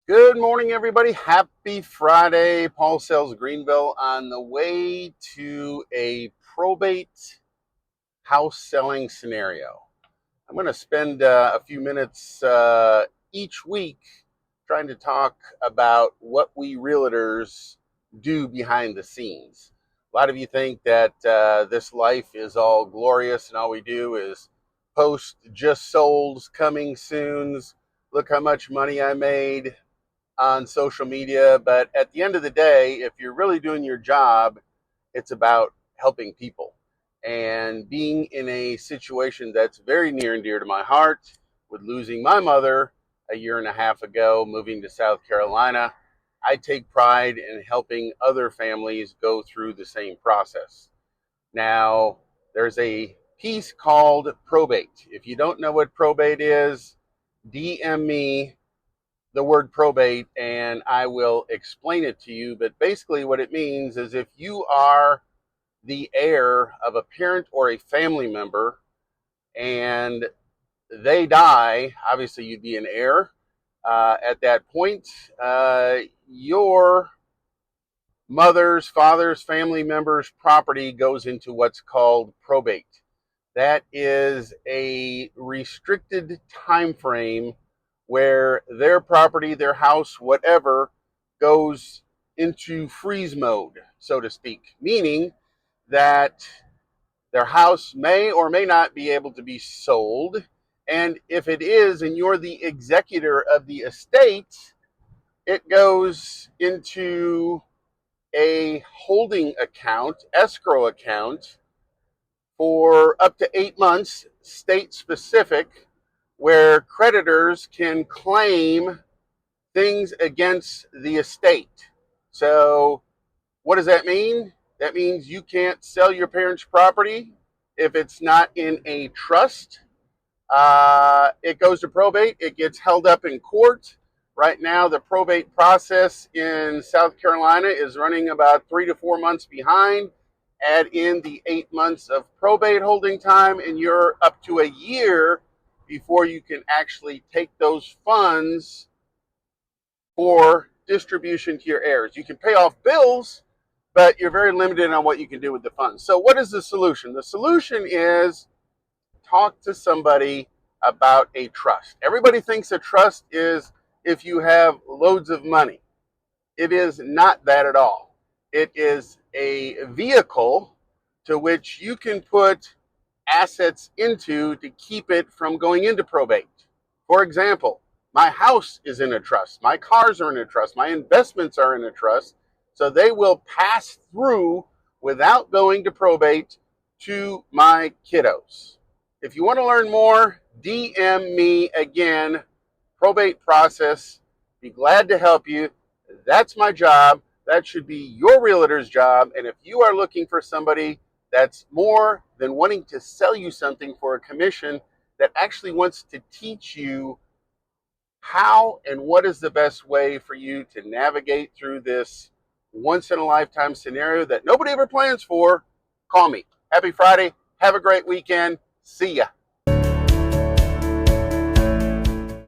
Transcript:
Good morning, everybody. Happy Friday. Paul Sells Greenville on the way to a probate house selling scenario. I'm going to spend a few minutes each week trying to talk about what we realtors do behind the scenes. A lot of you think that this life is all glorious and all we do is post just solds, coming soons, look how much money I made on social media. But at the end of the day, if you're really doing your job, it's about helping people. And being in a situation that's very near and dear to my heart, with losing my mother a year and a half ago, moving to South Carolina, I take pride in helping other families go through the same process. Now, there's a piece called probate. If you don't know what probate is, DM me the word probate and I will explain it to you. But basically, what it means is if you are the heir of a parent or a family member and they die, obviously you'd be an heir. At that point, your mother's, father's, family members' property goes into what's called probate. That is a restricted time frame where their property, their house, whatever, goes into freeze mode, so to speak, meaning that their house may or may not be able to be sold. And if it is, and you're the executor of the estate, it goes into a holding account, escrow account, for up to 8 months, state specific, where creditors can claim things against the estate. So, what does that mean? That means you can't sell your parents' property if it's not in a trust. It goes to probate, it gets held up in court. Right now, the probate process in South Carolina is running about 3 to 4 months behind. Add in the 8 months of probate holding time, and you're up to a year before you can actually take those funds for distribution to your heirs. You can pay off bills, but you're very limited on what you can do with the funds. So, what is the solution? The solution is talk to somebody about a trust. Everybody thinks a trust is if you have loads of money. It is not that at all. It is a vehicle to which you can put assets into to keep it from going into probate. For example, my house is in a trust, my cars are in a trust, my investments are in a trust, so they will pass through without going to probate to my kiddos. If you want to learn more, DM me again, probate process. Be glad to help you. That's my job. That should be your realtor's job. And if you are looking for somebody that's more than wanting to sell you something for a commission, that actually wants to teach you how and what is the best way for you to navigate through this once in a lifetime scenario that nobody ever plans for, call me. Happy Friday. Have a great weekend. See ya.